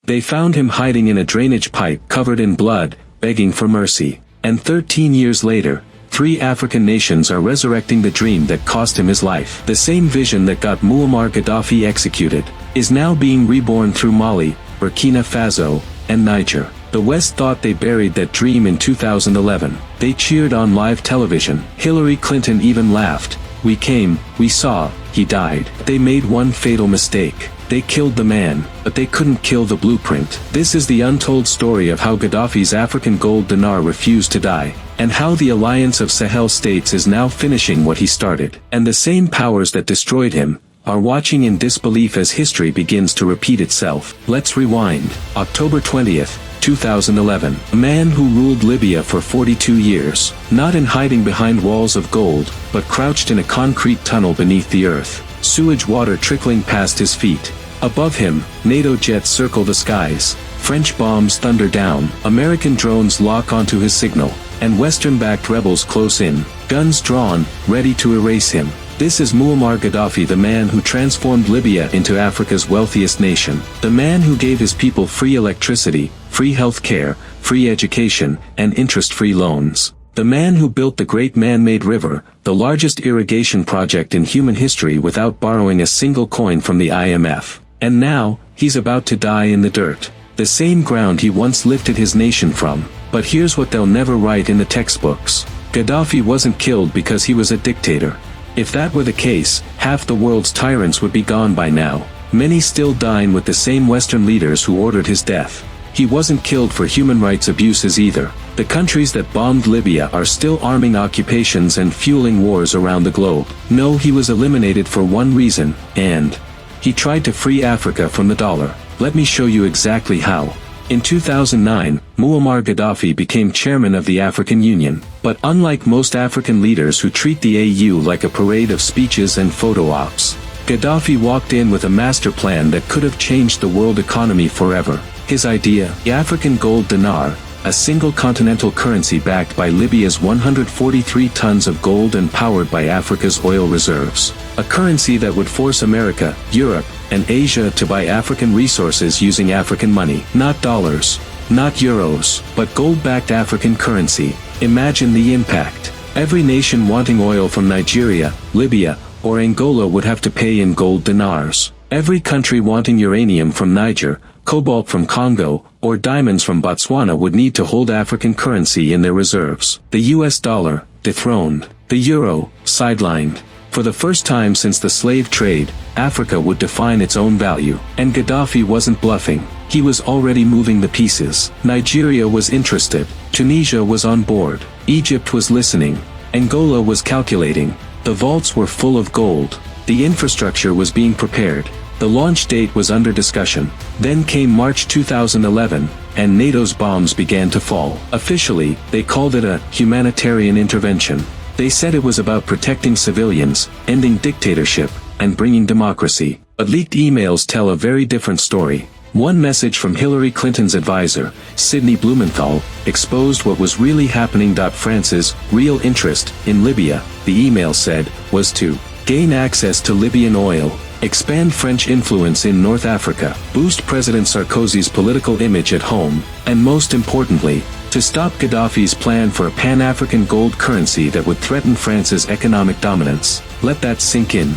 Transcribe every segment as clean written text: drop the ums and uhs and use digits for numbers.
They found him hiding in a drainage pipe covered in blood, begging for mercy. And 13 years later, 3 African nations are resurrecting the dream that cost him his life. The same vision that got Muammar Gaddafi executed, is now being reborn through Mali, Burkina Faso, and Niger. The West thought they buried that dream in 2011. They cheered on live television. Hillary Clinton even laughed. We came, we saw, he died. They made one fatal mistake. They killed the man, but they couldn't kill the blueprint. This is the untold story of how Gaddafi's African gold dinar refused to die, and how the alliance of Sahel states is now finishing what he started. And the same powers that destroyed him, are watching in disbelief as history begins to repeat itself. Let's rewind. October 20th, 2011. A man who ruled Libya for 42 years, not in hiding behind walls of gold, but crouched in a concrete tunnel beneath the earth. Sewage water trickling past his feet. Above him, NATO jets circle the skies. French bombs thunder down. American drones lock onto his signal. And Western-backed rebels close in, guns drawn, ready to erase him. This is Muammar Gaddafi, the man who transformed Libya into Africa's wealthiest nation. The man who gave his people free electricity, free health care, free education, and interest-free loans. The man who built the great man-made river, the largest irrigation project in human history without borrowing a single coin from the IMF. And now, he's about to die in the dirt. The same ground he once lifted his nation from. But here's what they'll never write in the textbooks. Gaddafi wasn't killed because he was a dictator. If that were the case, half the world's tyrants would be gone by now. Many still dine with the same Western leaders who ordered his death. He wasn't killed for human rights abuses either. The countries that bombed Libya are still arming occupations and fueling wars around the globe. No, he was eliminated for one reason, and he tried to free Africa from the dollar. Let me show you exactly how. In 2009, Muammar Gaddafi became chairman of the African Union. But unlike most African leaders who treat the AU like a parade of speeches and photo ops, Gaddafi walked in with a master plan that could have changed the world economy forever. His idea, the African gold dinar, a single continental currency backed by Libya's 143 tons of gold and powered by Africa's oil reserves. A currency that would force America, Europe, and Asia to buy African resources using African money. Not dollars, not euros, but gold-backed African currency. Imagine the impact. Every nation wanting oil from Nigeria, Libya, or Angola would have to pay in gold dinars. Every country wanting uranium from Niger, cobalt from Congo, or diamonds from Botswana would need to hold African currency in their reserves. The US dollar, dethroned. The euro, sidelined. For the first time since the slave trade, Africa would define its own value. And Gaddafi wasn't bluffing. He was already moving the pieces. Nigeria was interested. Tunisia was on board. Egypt was listening. Angola was calculating. The vaults were full of gold. The infrastructure was being prepared. The launch date was under discussion. Then came March 2011, and NATO's bombs began to fall. Officially, they called it a humanitarian intervention. They said it was about protecting civilians, ending dictatorship, and bringing democracy. But leaked emails tell a very different story. One message from Hillary Clinton's advisor, Sidney Blumenthal, exposed what was really happening. France's real interest in Libya, the email said, was to gain access to Libyan oil, expand French influence in North Africa, boost President Sarkozy's political image at home, and most importantly, to stop Gaddafi's plan for a Pan-African gold currency that would threaten France's economic dominance. Let that sink in.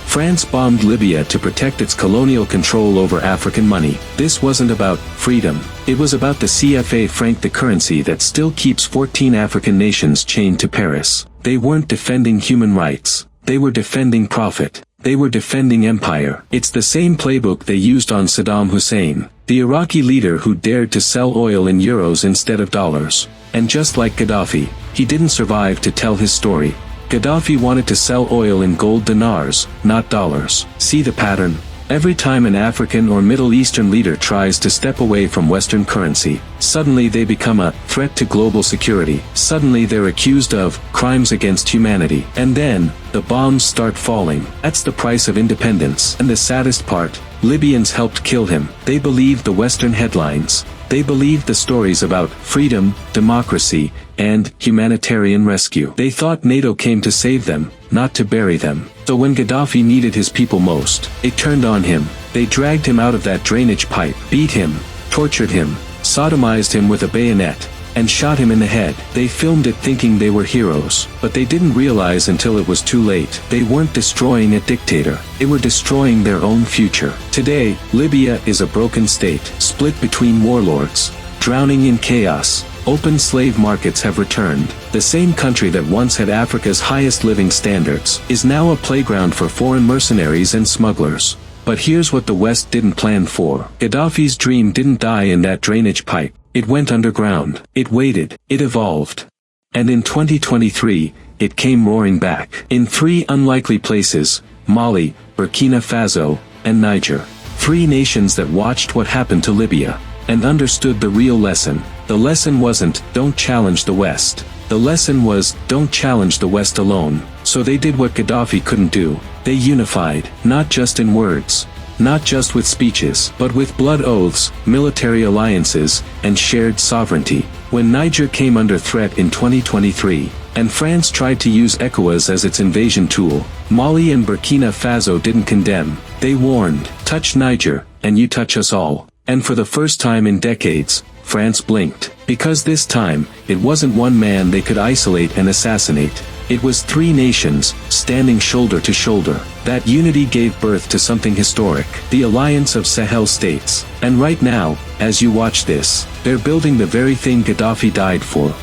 France bombed Libya to protect its colonial control over African money. This wasn't about freedom. It was about the CFA franc, the currency that still keeps 14 African nations chained to Paris. They weren't defending human rights. They were defending profit. They were defending empire. It's the same playbook they used on Saddam Hussein, the Iraqi leader who dared to sell oil in euros instead of dollars. And just like Gaddafi, he didn't survive to tell his story. Gaddafi wanted to sell oil in gold dinars, not dollars. See the pattern? Every time an African or Middle Eastern leader tries to step away from Western currency, suddenly they become a threat to global security. Suddenly they're accused of crimes against humanity. And then, the bombs start falling. That's the price of independence. And the saddest part, Libyans helped kill him. They believed the Western headlines. They believed the stories about freedom, democracy, and humanitarian rescue. They thought NATO came to save them, not to bury them. So when Gaddafi needed his people most, they turned on him. They dragged him out of that drainage pipe, beat him, tortured him, sodomized him with a bayonet, and shot him in the head. They filmed it thinking they were heroes, but they didn't realize until it was too late. They weren't destroying a dictator, they were destroying their own future. Today, Libya is a broken state, split between warlords, drowning in chaos. Open slave markets have returned. The same country that once had Africa's highest living standards is now a playground for foreign mercenaries and smugglers. But here's what the West didn't plan for. Gaddafi's dream didn't die in that drainage pipe. It went underground. It waited. It evolved. And in 2023, it came roaring back. In three unlikely places: Mali, Burkina Faso, and Niger. Three nations that watched what happened to Libya, and understood the real lesson. The lesson wasn't, don't challenge the West. The lesson was, don't challenge the West alone. So they did what Gaddafi couldn't do. They unified, not just in words, not just with speeches, but with blood oaths, military alliances, and shared sovereignty. When Niger came under threat in 2023, and France tried to use ECOWAS as its invasion tool, Mali and Burkina Faso didn't condemn. They warned, touch Niger, and you touch us all. And for the first time in decades, France blinked. Because this time, it wasn't one man they could isolate and assassinate. It was three nations, standing shoulder to shoulder. That unity gave birth to something historic, the Alliance of Sahel States. And right now, as you watch this, they're building the very thing Gaddafi died for.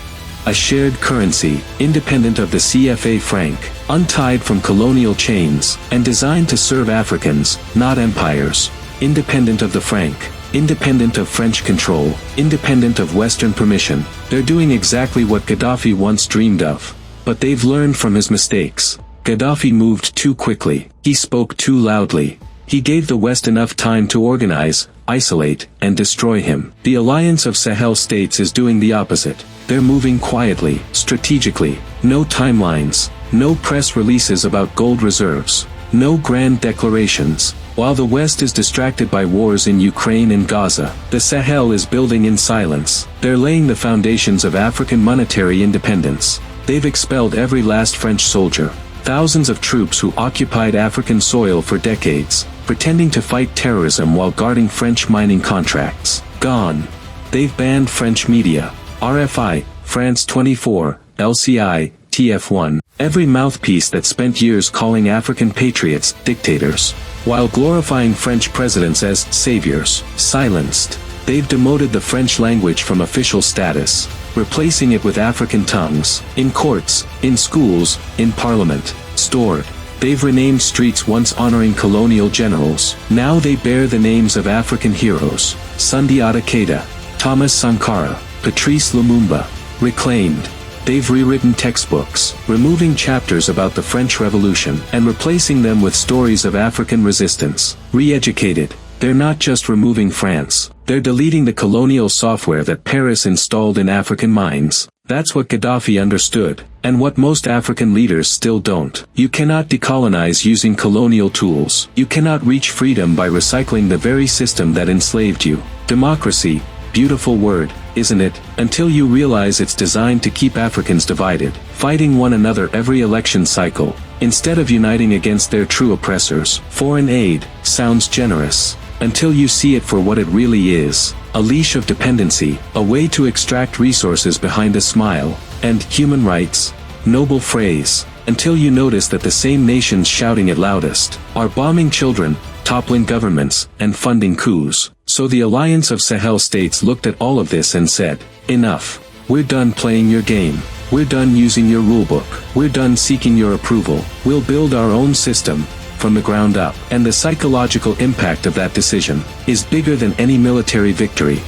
A shared currency, independent of the CFA franc, untied from colonial chains, and designed to serve Africans, not empires. Independent of the franc, independent of French control, independent of Western permission. They're doing exactly what Gaddafi once dreamed of. But they've learned from his mistakes. Gaddafi moved too quickly. He spoke too loudly. He gave the West enough time to organize, isolate, and destroy him. The Alliance of Sahel States is doing the opposite. They're moving quietly, strategically. No timelines, no press releases about gold reserves, no grand declarations. While the West is distracted by wars in Ukraine and Gaza, the Sahel is building in silence. They're laying the foundations of African monetary independence. They've expelled every last French soldier. Thousands of troops who occupied African soil for decades, pretending to fight terrorism while guarding French mining contracts. Gone. They've banned French media. RFI, France 24, LCI, TF1. Every mouthpiece that spent years calling African patriots dictators, while glorifying French presidents as saviors, silenced. They've demoted the French language from official status, replacing it with African tongues, in courts, in schools, in parliament, stored. They've renamed streets once honoring colonial generals. Now they bear the names of African heroes: Sundiata Keita, Thomas Sankara, Patrice Lumumba. Reclaimed. They've rewritten textbooks, removing chapters about the French Revolution, and replacing them with stories of African resistance. Re-educated. They're not just removing France, they're deleting the colonial software that Paris installed in African minds. That's what Gaddafi understood, and what most African leaders still don't. You cannot decolonize using colonial tools. You cannot reach freedom by recycling the very system that enslaved you. Democracy, beautiful word, isn't it? Until you realize it's designed to keep Africans divided, fighting one another every election cycle, instead of uniting against their true oppressors. Foreign aid sounds generous, until you see it for what it really is: a leash of dependency, a way to extract resources behind a smile, and human rights. Noble phrase, until you notice that the same nations shouting it loudest are bombing children, toppling governments, and funding coups. So the Alliance of Sahel States looked at all of this and said, enough. We're done playing your game. We're done using your rulebook. We're done seeking your approval. We'll build our own system, from the ground up. And the psychological impact of that decision is bigger than any military victory.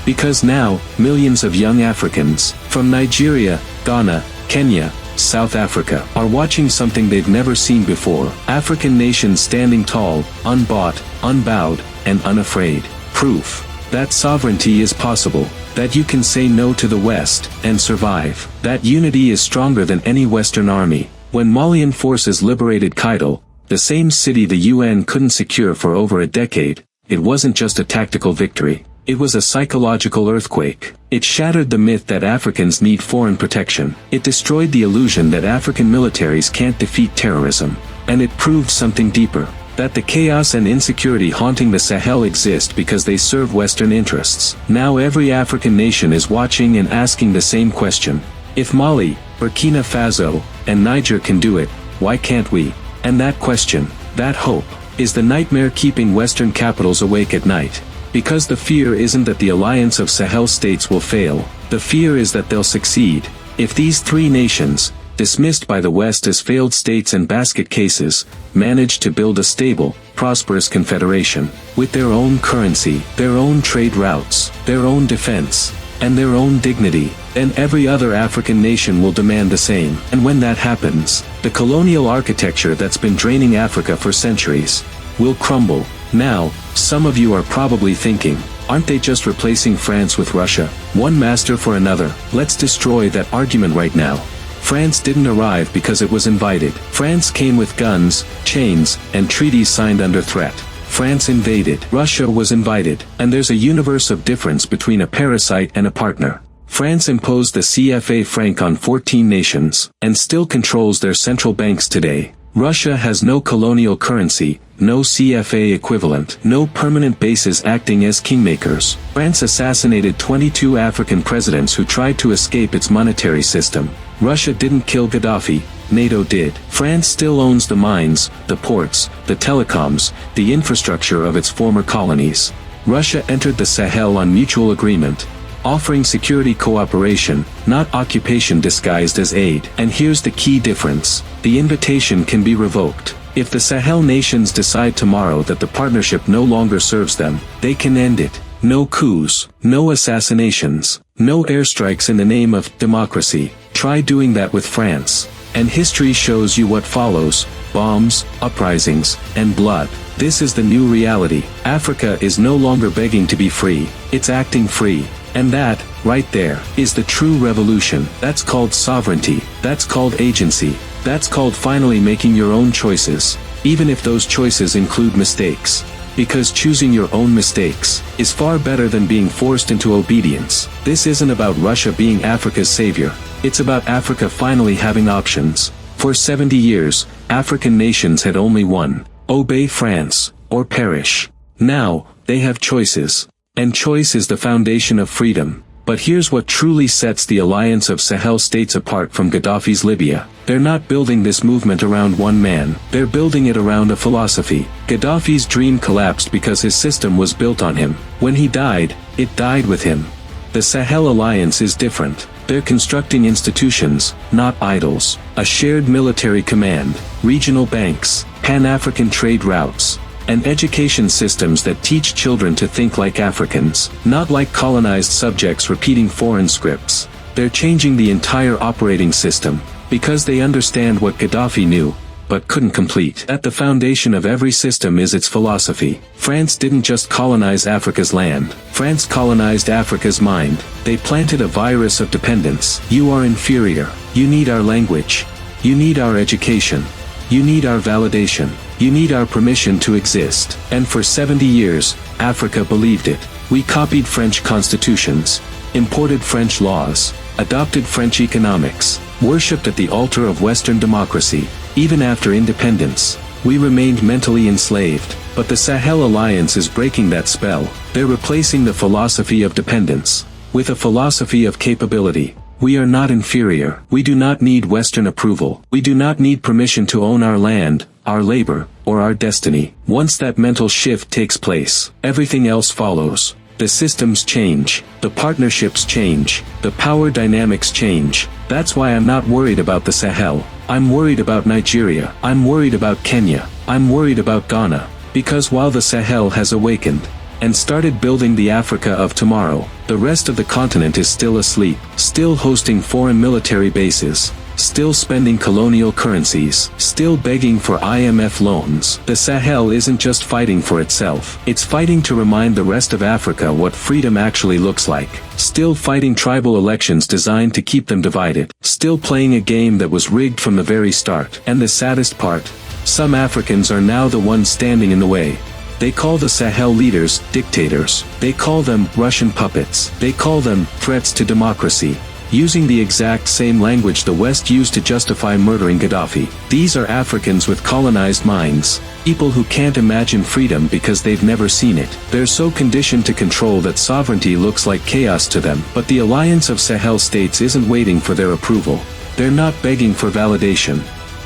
Because now, millions of young Africans, from Nigeria, Ghana, Kenya, South Africa, are watching something they've never seen before. African nations standing tall, unbought, unbowed, and unafraid. Proof that sovereignty is possible, that you can say no to the West, and survive. That unity is stronger than any Western army. When Malian forces liberated Klled, the same city the UN couldn't secure for over a decade, it wasn't just a tactical victory. It was a psychological earthquake. It shattered the myth that Africans need foreign protection. It destroyed the illusion that African militaries can't defeat terrorism. And it proved something deeper. that the chaos and insecurity haunting the Sahel exist because they serve Western interests. Now every African nation is watching and asking the same question. If Mali, Burkina Faso, and Niger can do it, why can't we? And that question, that hope, is the nightmare keeping Western capitals awake at night. Because the fear isn't that the alliance of Sahel states will fail, the fear is that they'll succeed. If these three nations, dismissed by the West as failed states and basket cases, manage to build a stable, prosperous confederation, with their own currency, their own trade routes, their own defense, and their own dignity, then every other African nation will demand the same. And when that happens, the colonial architecture that's been draining Africa for centuries will crumble. Now, some of you are probably thinking, aren't they just replacing France with Russia? One master for another. Let's destroy that argument right now. France didn't arrive because it was invited. France came with guns, chains, and treaties signed under threat. France invaded. Russia was invited. And there's a universe of difference between a parasite and a partner. France imposed the CFA franc on 14 nations, and still controls their central banks today. Russia has no colonial currency, no CFA equivalent, no permanent bases acting as kingmakers. France assassinated 22 African presidents who tried to escape its monetary system. Russia didn't kill Gadaffi, NATO did. France still owns the mines, the ports, the telecoms, the infrastructure of its former colonies. Russia entered the Sahel on mutual agreement, offering security cooperation, not occupation disguised as aid. And here's the key difference. The invitation can be revoked. If the Sahel nations decide tomorrow that the partnership no longer serves them, they can end it. No coups, no assassinations, no airstrikes in the name of democracy. Try doing that with France. And history shows you what follows: bombs, uprisings, and blood. This is the new reality. Africa is no longer begging to be free, it's acting free. And that, right there, is the true revolution. That's called sovereignty. That's called agency. That's called finally making your own choices, even if those choices include mistakes. Because choosing your own mistakes is far better than being forced into obedience. This isn't about Russia being Africa's savior. It's about Africa finally having options. For 70 years, African nations had only one: obey France, or perish. Now, they have choices. And choice is the foundation of freedom. But here's what truly sets the alliance of Sahel states apart from Gaddafi's Libya. They're not building this movement around one man, they're building it around a philosophy. Gaddafi's dream collapsed because his system was built on him. When he died, it died with him. The Sahel alliance is different. They're constructing institutions, not idols. A shared military command, regional banks, Pan-African trade routes, and education systems that teach children to think like Africans, not like colonized subjects repeating foreign scripts. They're changing the entire operating system, because they understand what Gaddafi knew, but couldn't complete. At the foundation of every system is its philosophy. France didn't just colonize Africa's land. France colonized Africa's mind. They planted a virus of dependence. You are inferior. You need our language. You need our education. You need our validation. You need our permission to exist. And for 70 years, Africa believed it. We copied French constitutions, imported French laws, adopted French economics, worshipped at the altar of Western democracy. Even after independence, we remained mentally enslaved. But the Sahel Alliance is breaking that spell. They're replacing the philosophy of dependence with a philosophy of capability. We are not inferior. We do not need Western approval. We do not need permission to own our land, our labor, or our destiny. Once that mental shift takes place, everything else follows. The systems change, the partnerships change, the power dynamics change. That's why I'm not worried about the Sahel. I'm worried about Nigeria. I'm worried about Kenya. I'm worried about Ghana. Because while the Sahel has awakened and started building the Africa of tomorrow, the rest of the continent is still asleep, still hosting foreign military bases, still spending colonial currencies, still begging for IMF loans. The Sahel isn't just fighting for itself, it's fighting to remind the rest of Africa what freedom actually looks like. Still fighting tribal elections designed to keep them divided. Still playing a game that was rigged from the very start. And the saddest part, some Africans are now the ones standing in the way. They call the Sahel leaders dictators. They call them Russian puppets. They call them threats to democracy. using the exact same language the West used to justify murdering Gadaffi. These are Africans with colonized minds, people who can't imagine freedom because they've never seen it. They're so conditioned to control that sovereignty looks like chaos to them. But the alliance of Sahel states isn't waiting for their approval. They're not begging for validation.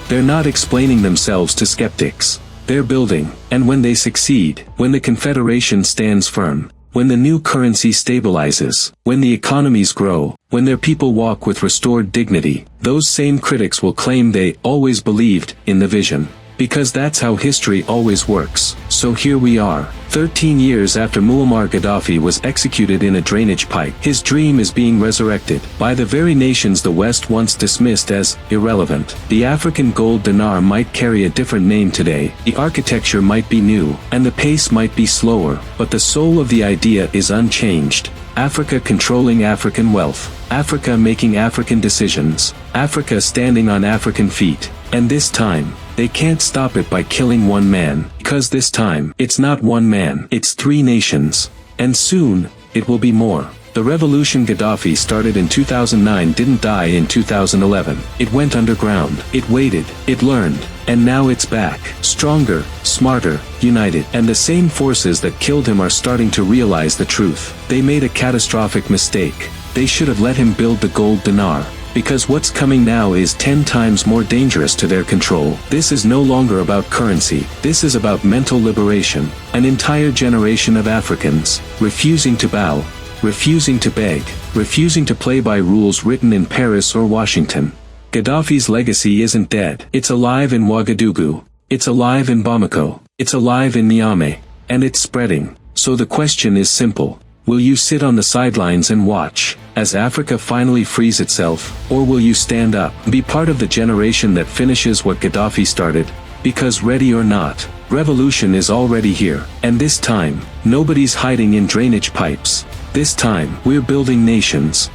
They're not explaining themselves to skeptics. They're building, and when they succeed, when the Confederation stands firm, when the new currency stabilizes, when the economies grow, when their people walk with restored dignity, those same critics will claim they always believed in the vision. Because that's how history always works. So here we are, 13 years after Muammar Gaddafi was executed in a drainage pipe. His dream is being resurrected by the very nations the West once dismissed as irrelevant. The African gold dinar might carry a different name today, the architecture might be new, and the pace might be slower, but the soul of the idea is unchanged. Africa controlling African wealth, Africa making African decisions, Africa standing on African feet. And this time, they can't stop it by killing one man, because this time, it's not one man, it's 3 nations. And soon, it will be more. The revolution Gaddafi started in 2009 didn't die in 2011. It went underground, it waited, it learned, and now it's back. Stronger, smarter, united. And the same forces that killed him are starting to realize the truth. They made a catastrophic mistake. They should have let him build the gold dinar. Because what's coming now is 10 times more dangerous to their control. This is no longer about currency, this is about mental liberation. An entire generation of Africans, refusing to bow, refusing to beg, refusing to play by rules written in Paris or Washington. Gaddafi's legacy isn't dead. It's alive in Ouagadougou. It's alive in Bamako. It's alive in Niamey. And it's spreading. So the question is simple. Will you sit on the sidelines and watch, as Africa finally frees itself, or will you stand up, be part of the generation that finishes what Gaddafi started? Because ready or not, revolution is already here, and this time, nobody's hiding in drainage pipes. This time, we're building nations.